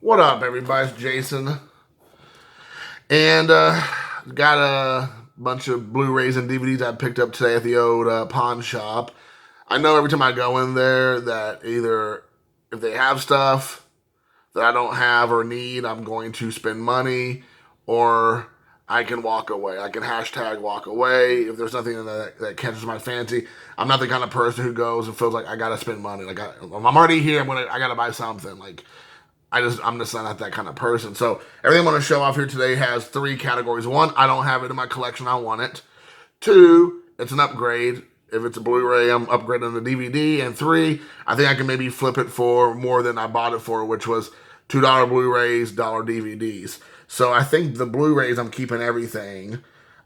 What up, everybody? It's Jason. And got a bunch of Blu-rays and DVDs I picked up today at the old pawn shop. I know every time I go in there that either if they have stuff that I don't have or need, I'm going to spend money, or I can walk away. I can hashtag walk away if there's nothing that catches my fancy. I'm not the kind of person who goes and feels like I gotta spend money. Like I'm already here. I gotta buy something. Like I'm just not that kind of person. So everything I'm going to show off here today has three categories. One, I don't have it in my collection. I want it. Two, it's an upgrade. If it's a Blu-ray, I'm upgrading the DVD. And three, I think I can maybe flip it for more than I bought it for, which was $2 Blu-rays, $1 DVDs. So I think the Blu-rays, I'm keeping everything.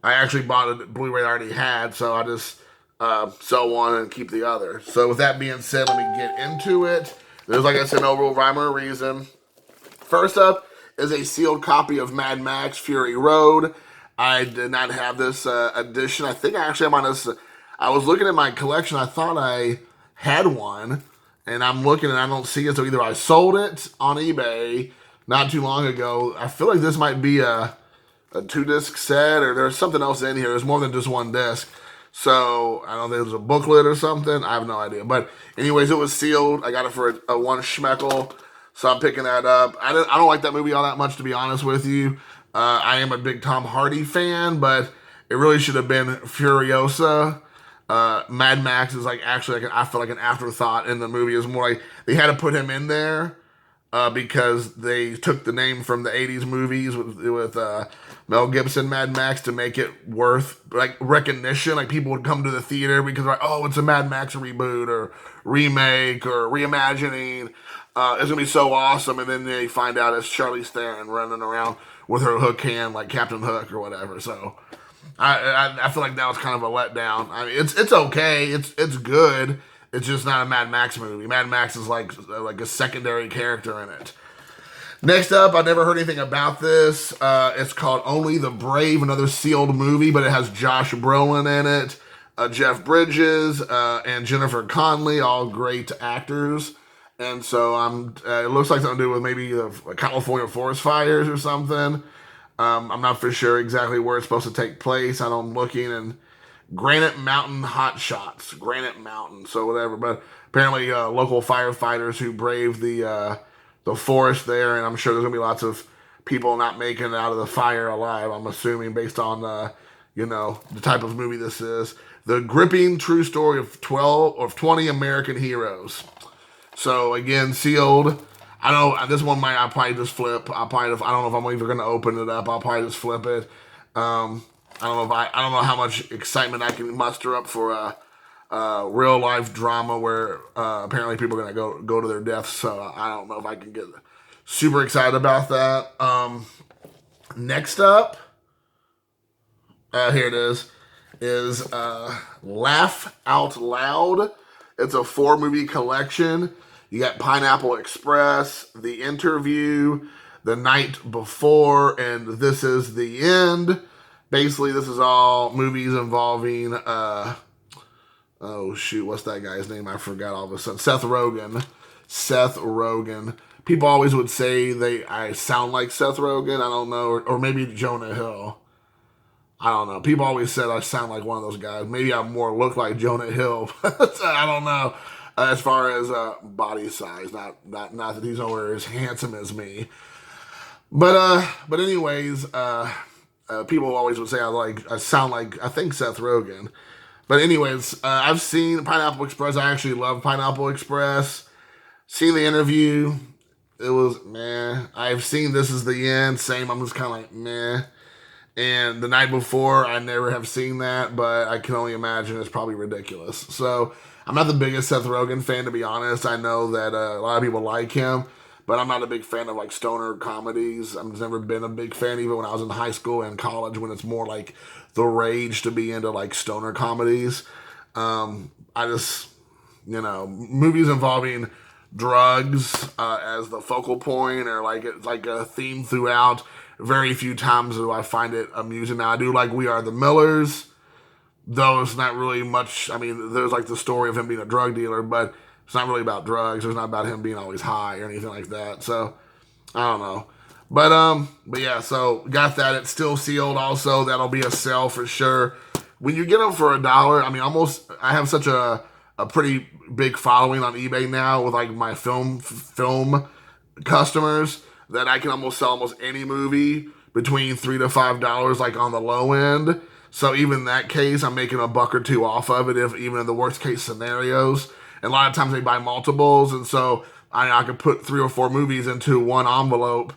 I actually bought a Blu-ray I already had, so I just sell one and keep the other. So with that being said, let me get into it. There's, like I said, no real rhyme or reason. First up is a sealed copy of Mad Max Fury Road. I did not have this edition. I think I actually I was looking at my collection. I thought I had one, and I'm looking and I don't see it. So either I sold it on eBay not too long ago. I feel like this might be a 2-disc set, or there's something else in here. There's more than just one disc. So I don't think it was a booklet or something. I have no idea. But anyways, it was sealed. I got it for a one schmeckle. So I'm picking that up. I don't like that movie all that much, to be honest with you. I am a big Tom Hardy fan, but it really should have been Furiosa. Mad Max is actually I feel like an afterthought in the movie. It's more like they had to put him in there because they took the name from the 80s movies with Mel Gibson, Mad Max, to make it worth recognition. Like people would come to the theater because they're like, oh, it's a Mad Max reboot or remake or reimagining. It's gonna be so awesome, and then they find out it's Charlize Theron running around with her hook hand like Captain Hook or whatever. So I feel like that was kind of a letdown. I mean, it's okay, it's good. It's just not a Mad Max movie. Mad Max is like a secondary character in it. Next up, I never heard anything about this. It's called Only the Brave, another sealed movie, but it has Josh Brolin in it, Jeff Bridges, and Jennifer Connelly, all great actors. And so it looks like something to do with maybe the California forest fires or something. I'm not for sure exactly where it's supposed to take place. I'm looking, and Granite Mountain Hot Shots. Granite Mountain, so whatever. But apparently local firefighters who braved the forest there, and I'm sure there's going to be lots of people not making it out of the fire alive, I'm assuming, based on the type of movie this is. The gripping true story of 20 American heroes. So again, sealed. I know this one I'll probably just flip. I don't know if I'm even going to open it up. I'll probably just flip it. I don't know how much excitement I can muster up for a real life drama where apparently people are going to go to their deaths. So I don't know if I can get super excited about that. Next up, here it is Laugh Out Loud. It's a 4-movie collection. You got Pineapple Express, The Interview, The Night Before, and This Is the End. Basically, this is all movies involving, what's that guy's name? I forgot all of a sudden. Seth Rogen. People always would say I sound like Seth Rogen. I don't know. Or maybe Jonah Hill. I don't know. People always said I sound like one of those guys. Maybe I more look like Jonah Hill. I don't know. As far as body size, not that he's nowhere as handsome as me. But anyways, people always would say I sound like, I think, Seth Rogen. But anyways, I've seen Pineapple Express. I actually love Pineapple Express. Seen The Interview. It was meh. I've seen This Is the End. Same. I'm just kind of like meh. And The Night Before, I never have seen that, but I can only imagine it's probably ridiculous. So I'm not the biggest Seth Rogen fan, to be honest. I know that a lot of people like him, but I'm not a big fan of stoner comedies. I've never been a big fan, even when I was in high school and college, when it's more like the rage to be into stoner comedies. I just, movies involving drugs as the focal point, or it's like a theme throughout. Very few times do I find it amusing. Now, I do like We Are the Millers, though it's not really much. I mean, there's the story of him being a drug dealer, but it's not really about drugs. It's not about him being always high or anything like that. So I don't know. But yeah, so got that. It's still sealed also. That'll be a sale for sure. When you get them for $1, I mean, almost, I have such a pretty big following on eBay now with like my film customers that I can almost sell almost any movie between $3 to $5, like on the low end. So even in that case, I'm making a buck or two off of it, if even in the worst case scenarios. And a lot of times they buy multiples, and so I could put 3 or 4 movies into one envelope,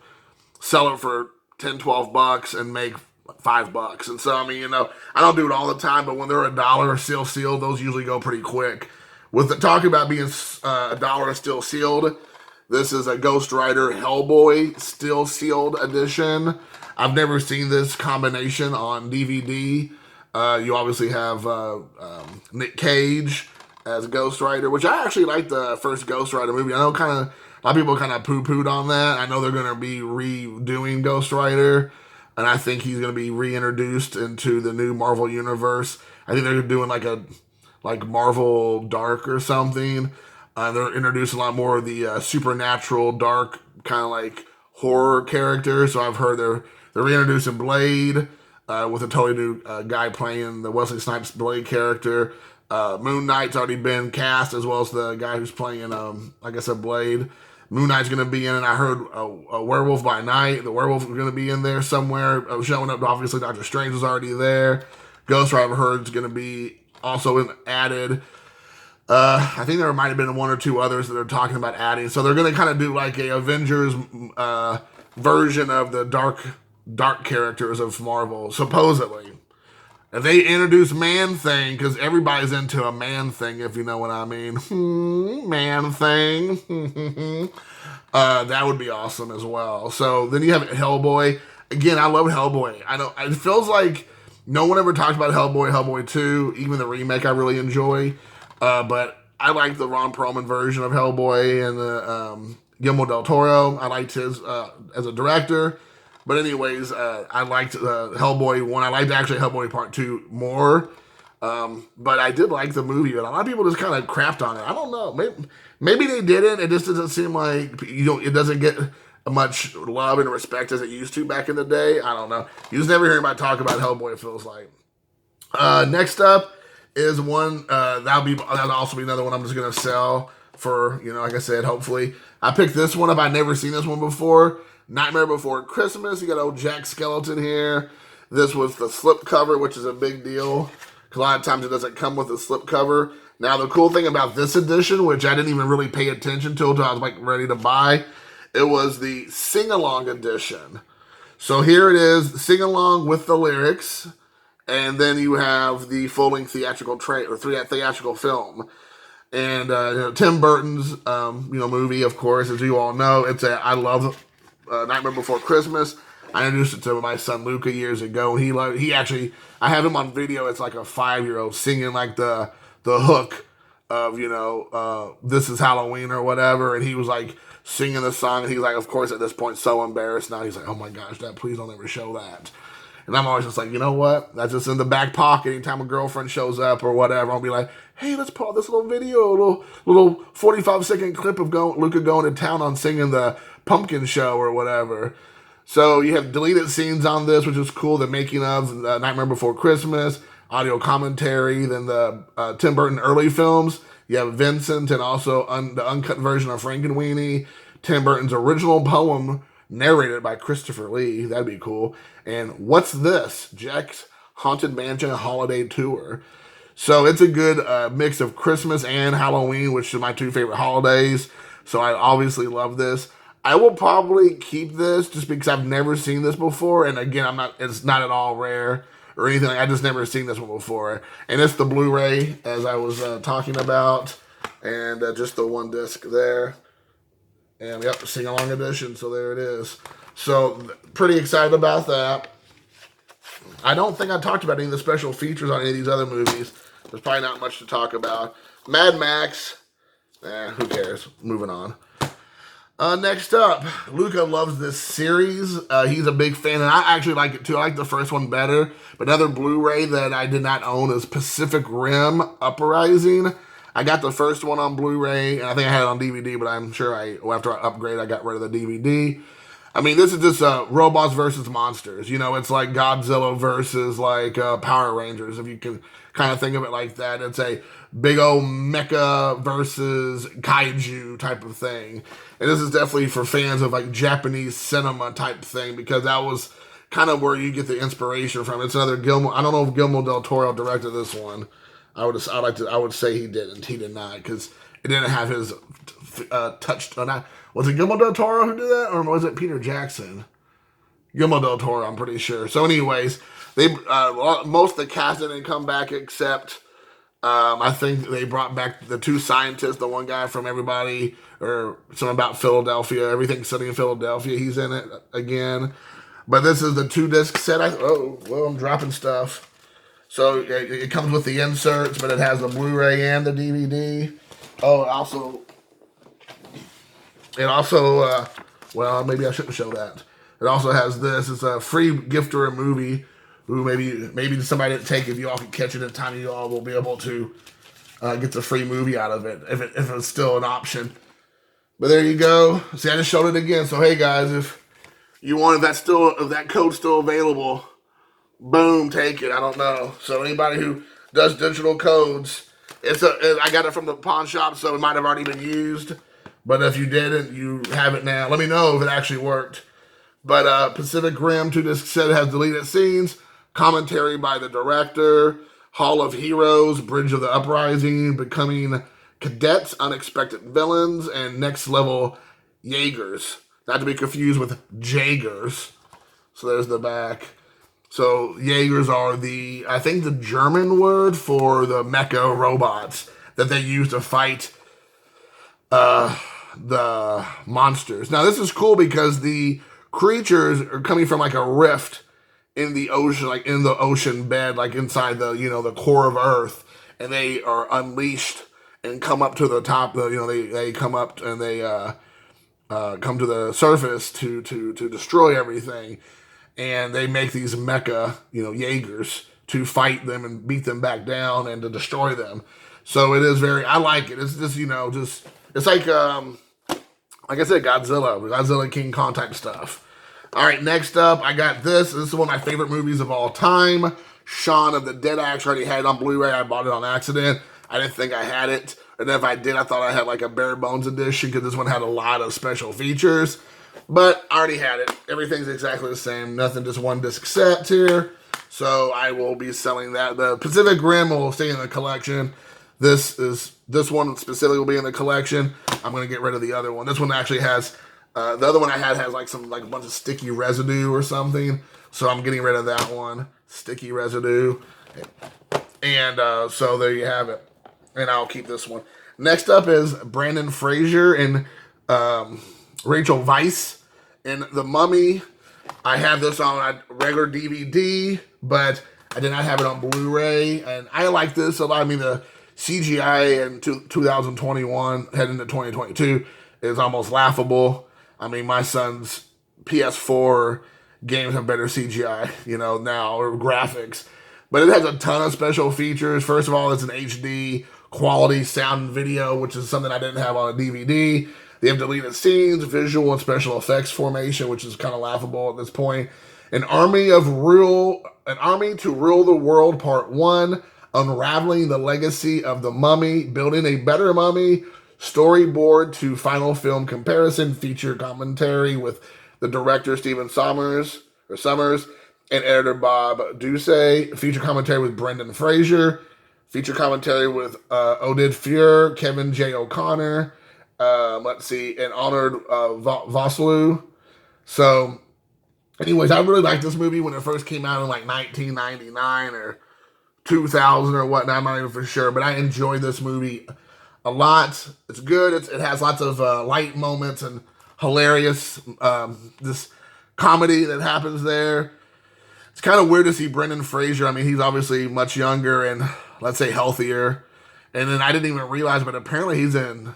sell it for 10, $12, and make $5. And so, I mean, I don't do it all the time, but when they're $1 still sealed, those usually go pretty quick. With the talk about being $1 still sealed, this is a Ghost Rider Hellboy still sealed edition. I've never seen this combination on DVD. You obviously have Nick Cage as Ghost Rider, which I actually like the first Ghost Rider movie. I know a lot of people kind of poo-pooed on that. I know they're going to be redoing Ghost Rider, and I think he's going to be reintroduced into the new Marvel universe. I think they're doing like Marvel Dark or something. They're introducing a lot more of the supernatural, dark, kind of like horror characters. So I've heard they're reintroducing Blade with a totally new guy playing the Wesley Snipes Blade character. Moon Knight's already been cast, as well as the guy who's playing, like I said, Blade. Moon Knight's going to be in it. I heard a Werewolf by Night. The werewolf is going to be in there somewhere, showing up. Obviously, Doctor Strange was already there. Ghost Rider, I've heard, is going to be also added. I think there might have been 1 or 2 others that they're talking about adding. So they're going to kind of do like a Avengers version of the dark characters of Marvel, supposedly. If they introduce Man-Thing, because everybody's into a Man-Thing, if you know what I mean. Man-Thing. That would be awesome as well. So then you have Hellboy. Again, I love Hellboy. I know it feels like no one ever talked about Hellboy 2, even the remake I really enjoy. But I like the Ron Perlman version of Hellboy and the Guillermo del Toro. I liked his as a director. But anyways, I liked Hellboy 1. I liked actually Hellboy Part 2 more. But I did like the movie. But a lot of people just kind of crapped on it. I don't know. Maybe they didn't. It just doesn't seem like, it doesn't get much love and respect as it used to back in the day. I don't know. You just never hear anybody talk about Hellboy, it feels like. Next up is one, that'll also be another one I'm just going to sell for, like I said, hopefully. I picked this one up. I've never seen this one before. Nightmare Before Christmas. You got old Jack Skeleton here. This was the slip cover, which is a big deal. A lot of times it doesn't come with a slip cover. Now, the cool thing about this edition, which I didn't even really pay attention to until I was ready to buy, it was the sing-along edition. So here it is, sing-along with the lyrics. And then you have the full-length theatrical theatrical film. And Tim Burton's movie, of course, as you all know. I love Nightmare Before Christmas. I introduced it to my son Luca years ago, and he actually, I have him on video. It's like a 5-year-old singing like the hook of This Is Halloween or whatever, and he was like singing the song, and he's like, of course, at this point, so embarrassed now. He's like, oh my gosh, Dad, please don't ever show that. And I'm always just like, you know what? That's just in the back pocket. Anytime a girlfriend shows up or whatever, I'll be like, hey, let's pull out this little video, a little 45-second clip of Luca going to town on singing the Pumpkin Show or whatever. So you have deleted scenes on this, which is cool. The making of Nightmare Before Christmas, audio commentary, then the Tim Burton early films. You have Vincent and also the uncut version of Frankenweenie, Tim Burton's original poem narrated by Christopher Lee. That'd be cool. And What's This? Jack's Haunted Mansion Holiday Tour. So it's a good mix of Christmas and Halloween, which are my 2 favorite holidays. So I obviously love this. I will probably keep this just because I've never seen this before. And again, it's not at all rare or anything. I just never seen this one before. And it's the Blu-ray, as I was talking about. And just the 1 disc there. And yep, sing-along edition, so there it is. So, pretty excited about that. I don't think I talked about any of the special features on any of these other movies. There's probably not much to talk about. Mad Max, who cares? Moving on. Next up, Luca loves this series. He's a big fan, and I actually like it too. I like the first one better. But another Blu-ray that I did not own is Pacific Rim Uprising. I got the first one on Blu-ray, and I think I had it on DVD, but I'm sure after I upgrade, I got rid of the DVD. I mean, this is just robots versus monsters. You know, it's like Godzilla versus like Power Rangers, if you can kind of think of it like that. It's a big old mecha versus kaiju type of thing. And this is definitely for fans of like Japanese cinema type thing, because that was kind of where you get the inspiration from. It's another Guillermo. I don't know if Guillermo del Toro directed this one. I would say he didn't. He did not, because it didn't have his touch. Was it Guillermo del Toro who did that, or was it Peter Jackson? Guillermo del Toro, I'm pretty sure. So, anyways, they most of the cast didn't come back except I think they brought back the two scientists, the one guy from Everybody, or something about Philadelphia, Everything Sunny in Philadelphia. He's in it again. But this is the 2-disc set. I'm dropping stuff. So it comes with the inserts, but it has the Blu-ray and the DVD. Oh, it also, well, maybe I shouldn't show that. It also has this. It's a free gift or a movie. Who maybe somebody didn't take it. If you all can catch it in time, you all will be able to get the free movie out of it if it's still an option. But there you go. See, I just showed it again. So hey guys, if you want, if that code's still available, boom, take it. I don't know. So anybody who does digital codes, I got it from the pawn shop, so it might have already been used. But if you didn't, you have it now. Let me know if it actually worked. But Pacific Rim 2-disc set has deleted scenes, commentary by the director, Hall of Heroes, Bridge of the Uprising, Becoming Cadets, Unexpected Villains, and Next Level Jaegers. Not to be confused with Jaegers. So there's the back. So Jaegers are I think the German word for the mecha robots that they use to fight the monsters. Now this is cool because the creatures are coming from like a rift in the ocean, like in the ocean bed, like inside the core of Earth, and they are unleashed and come up to the top. They come up and they come to the surface to destroy everything, and they make these mecha Jaegers to fight them and beat them back down and to destroy them. So it is I like it. It's just it's like I said, Godzilla King Kong type stuff. All right, next up, I got this. This is one of my favorite movies of all time. Shaun of the Dead. I actually already had it on Blu-ray. I bought it on accident. I didn't think I had it. And if I did, I thought I had like a bare bones edition because this one had a lot of special features. But I already had it. Everything's exactly the same. Nothing, just 1-disc set here. So I will be selling that. The Pacific Rim will stay in the collection. This one specifically will be in the collection. I'm going to get rid of the other one. This one actually has... the other one I had has like a bunch of sticky residue or something. So I'm getting rid of that one. Sticky residue. And so there you have it. And I'll keep this one. Next up is Brendan Fraser and Rachel Weisz in The Mummy. I have this on a regular DVD, but I did not have it on Blu-ray. And I like this a lot. I mean, the CGI in 2021, heading into 2022, is almost laughable. I mean, my son's PS4 games have better CGI, now, or graphics. But it has a ton of special features. First of all, it's an HD quality sound and video, which is something I didn't have on a DVD. They have deleted scenes, visual and special effects formation, which is kind of laughable at this point. An Army to Rule the World Part 1, Unraveling the Legacy of the Mummy, Building a Better Mummy, storyboard to final film comparison, feature commentary with the director Stephen Summers, and editor Bob Ducey, feature commentary with Brendan Fraser, feature commentary with Oded Fehr, Kevin J. O'Connor, and Honored Vosloo. So, anyways, I really liked this movie when it first came out in like 1999 or 2000 or whatnot. I'm not even for sure, but I enjoyed this movie a lot. It's good. It has lots of light moments and hilarious this comedy that happens there. It's kind of weird to see Brendan Fraser. I mean, he's obviously much younger and, let's say, healthier. And then I didn't even realize, but apparently he's in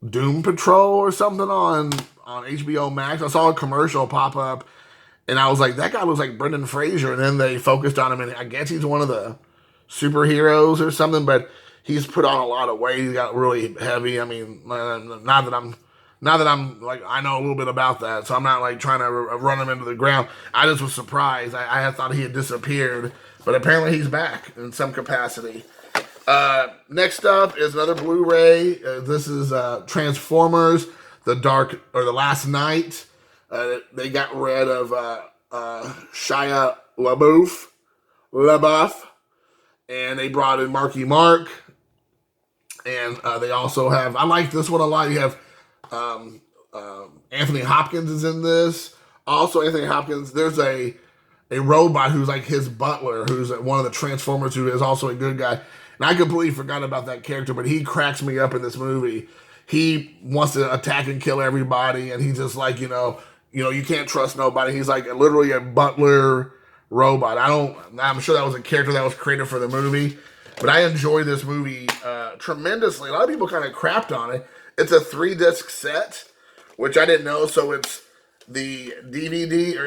Doom Patrol or something on HBO Max. I saw a commercial pop up, and I was like, that guy looks like Brendan Fraser. And then they focused on him, and I guess he's one of the superheroes or something, but he's put on a lot of weight. He got really heavy. I mean, not Not that I'm like, I know a little bit about that, so I'm not like trying to run him into the ground. I just was surprised. I had thought he had disappeared, but apparently he's back in some capacity. Next up is another Blu-ray. This is Transformers: The Last Night. They got rid of Shia LaBeouf, and they brought in Marky Mark. And they also have, I like this one a lot. You have Anthony Hopkins is in this. Also, Anthony Hopkins, there's a robot who's like his butler, who's one of the Transformers, who is also a good guy. And I completely forgot about that character, but he cracks me up in this movie. He wants to attack and kill everybody, and he's just like, you can't trust nobody. He's like literally a butler robot. I'm sure that was a character that was created for the movie, but I enjoy this movie tremendously. A lot of people kind of crapped on it. It's a 3-disc set, which I didn't know. So it's the DVD,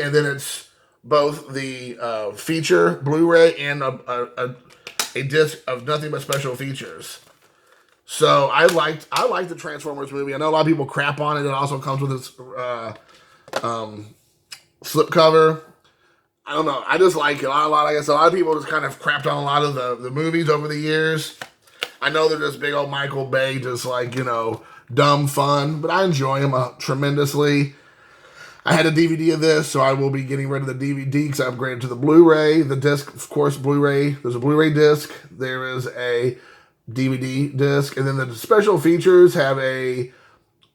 and then it's both the feature Blu-ray and a disc of nothing but special features. So I like the Transformers movie. I know a lot of people crap on it. It also comes with its slipcover. I don't know. I just like it. I guess a lot of people just kind of crapped on a lot of the movies over the years. I know they're just big old Michael Bay, just like, dumb fun, but I enjoy them tremendously. I had a DVD of this, so I will be getting rid of the DVD because I upgraded to the Blu-ray. The disc, of course, Blu-ray. There's a Blu-ray disc. There is a DVD disc. And then the special features have a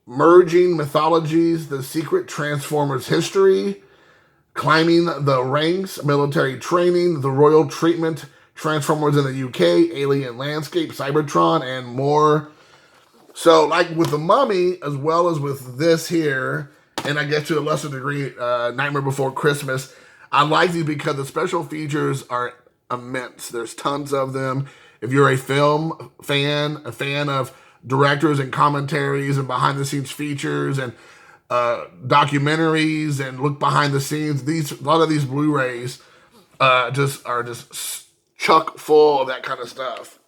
Merging Mythologies, The Secret Transformers History, Climbing the Ranks, Military Training, The Royal Treatment, Transformers in the UK, Alien Landscape, Cybertron, and more. So, like with The Mummy, as well as with this here, and I guess to a lesser degree, Nightmare Before Christmas, I like these because the special features are immense. There's tons of them. If you're a film fan, a fan of directors and commentaries and behind-the-scenes features and documentaries and look behind the scenes, a lot of these Blu-rays are just chock full of that kind of stuff.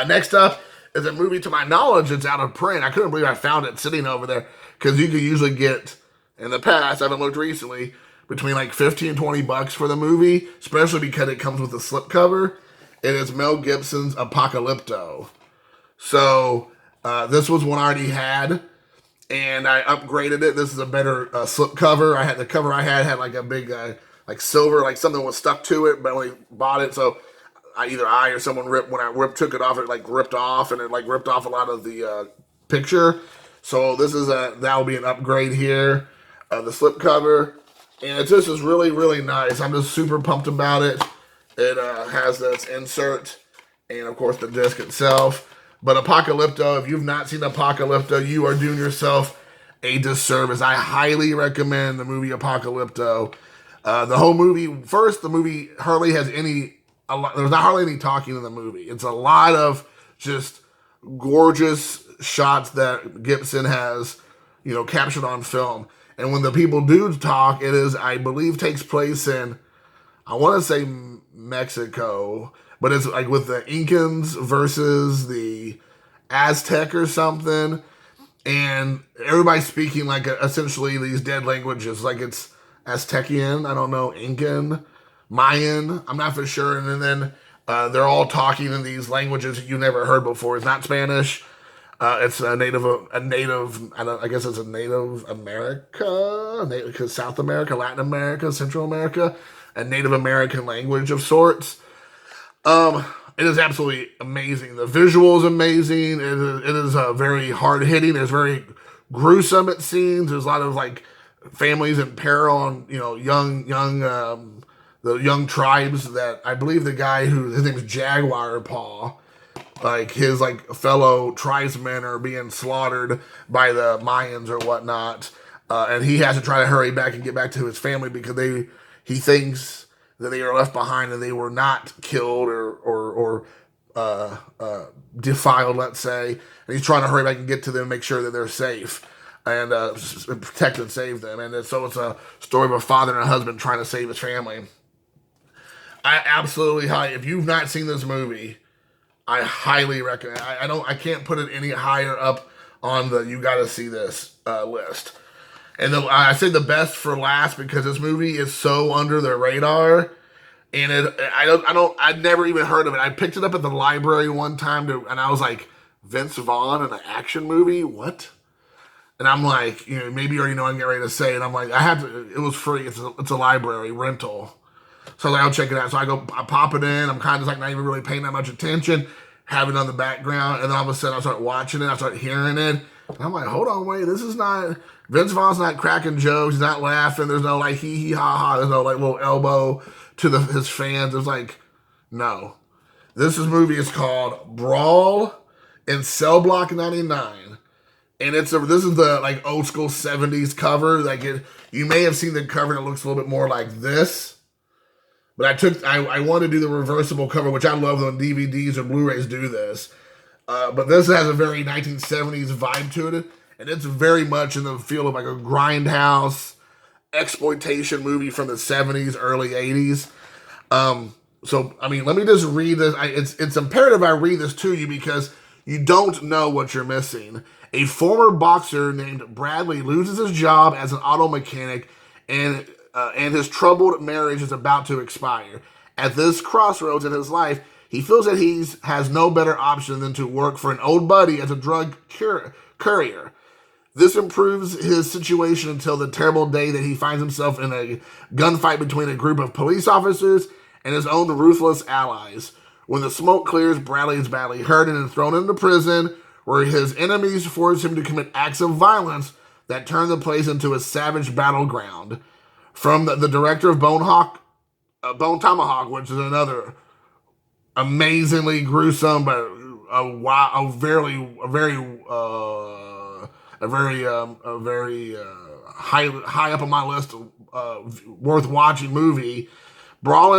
Next up is a movie, to my knowledge, it's out of print. I couldn't believe I found it sitting over there, because you could usually get, in the past, I haven't looked recently, between like $15 and $20 for the movie, especially because it comes with a slipcover. It is Mel Gibson's Apocalypto. So this was one I already had, and I upgraded it. This is a better slipcover. The cover I had like a big like silver, like something was stuck to it, but when I bought it, so either I or someone took it off, it like ripped off, and it like ripped off a lot of the picture. So this is that will be an upgrade here. The slipcover, and it just is really, really nice. I'm just super pumped about it. It has this insert, and of course the disc itself. But Apocalypto, if you've not seen Apocalypto, you are doing yourself a disservice. I highly recommend the movie Apocalypto. The whole movie, first, the movie hardly has there's not hardly any talking in the movie. It's a lot of just gorgeous shots that Gibson has, captured on film. And when the people do talk, it is, I believe, takes place in, I want to say Mexico, but it's like with the Incans versus the Aztec or something. And everybody's speaking like essentially these dead languages, like it's Aztecian, I don't know, Incan, Mayan, I'm not for sure. And then they're all talking in these languages that you never heard before. It's not Spanish. It's a native, I guess it's a Native America, South America, Latin America, Central America, a Native American language of sorts. It is absolutely amazing. The visual is amazing. It is very hard hitting. It's very gruesome at scenes. There's a lot of like families in peril and the young tribes that I believe the guy his name is Jaguar Paw, like his like fellow tribesmen are being slaughtered by the Mayans or whatnot, and he has to try to hurry back and get back to his family because he thinks that they are left behind and they were not killed or defiled, let's say. And he's trying to hurry back and get to them, make sure that they're safe and protect and save them. And so it's a story of a father and a husband trying to save his family. If you've not seen this movie, I highly recommend. I can't put it any higher up on the you gotta see this list. And I say the best for last because this movie is so under the radar. And I'd never even heard of it. I picked it up at the library one time and I was like, Vince Vaughn in an action movie? What? And I'm like, maybe you already know I'm getting ready to say it. I'm like, it was free. It's a library rental. So I was like, I'll check it out. So I pop it in. I'm kind of just like not even really paying that much attention, have it on the background. And then all of a sudden I start watching it. I start hearing it. And I'm like, hold on, wait, this is not, Vince Vaughn's not cracking jokes. He's not laughing. There's no like hee hee ha ha. There's no like little elbow to his fans. It's like, no. This movie is called Brawl in Cell Block 99. And this is the like old school 70s cover. Like you may have seen the cover that looks a little bit more like this. But I want to do the reversible cover, which I love when DVDs or Blu-rays do this. But this has a very 1970s vibe to it. And it's very much in the feel of like a grindhouse exploitation movie from the 70s, early 80s. So, I mean, let me just read this. It's imperative I read this to you because you don't know what you're missing. A former boxer named Bradley loses his job as an auto mechanic and his troubled marriage is about to expire. At this crossroads in his life, he feels that he has no better option than to work for an old buddy as a drug courier. This improves his situation until the terrible day that he finds himself in a gunfight between a group of police officers and his own ruthless allies. When the smoke clears, Bradley is badly hurt and is thrown into prison, where his enemies force him to commit acts of violence that turn the place into a savage battleground. From the director of Bone Tomahawk, which is another amazingly gruesome, but very high up on my list, worth watching movie. Brawl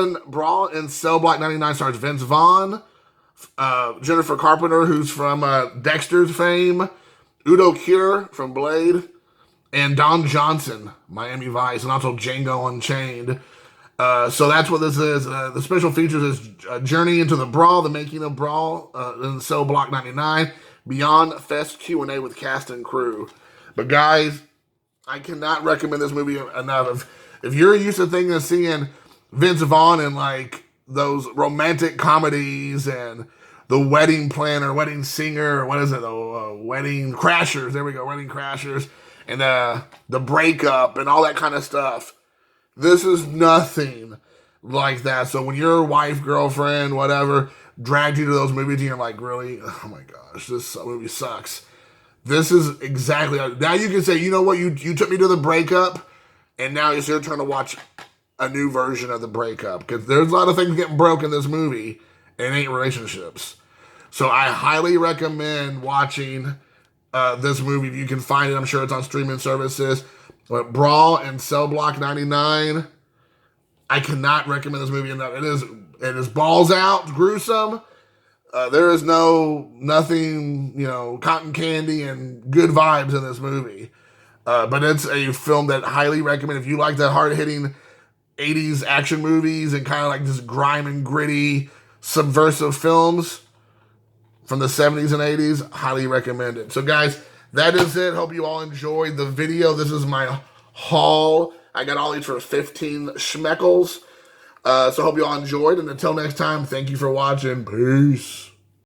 in Cell Block 99 stars Vince Vaughn, Jennifer Carpenter, who's from Dexter's fame, Udo Kier from Blade, and Don Johnson, Miami Vice, and also Django Unchained. So that's what this is. The special features is Journey into the Brawl, the making of Brawl in Cell Block 99, Beyond Fest Q&A with cast and crew. But guys, I cannot recommend this movie enough. If you're used to thinking of seeing Vince Vaughn in like those romantic comedies and The Wedding Planner, Wedding Singer, or what is it? Wedding Crashers. There we go, Wedding Crashers. And The Breakup and all that kind of stuff. This is nothing like that. So when your wife, girlfriend, whatever, dragged you to those movies and you're like, really? Oh my gosh, this movie sucks. This is exactly, now you can say, you know what, you took me to The Breakup, and now it's your turn to watch a new version of The Breakup. Because there's a lot of things getting broke in this movie, and it ain't relationships. So I highly recommend watching this movie if you can find it. I'm sure it's on streaming services. But Brawl and Cell Block 99, I cannot recommend this movie enough. It is balls out, gruesome. There is nothing, cotton candy and good vibes in this movie. But it's a film that I highly recommend. If you like the hard-hitting 80s action movies and kind of like this grime and gritty subversive films from the 70s and 80s, highly recommend it. So guys, that is it. Hope you all enjoyed the video. This is my haul. I got all these for 15 schmeckles. So hope you all enjoyed. And until next time, thank you for watching. Peace.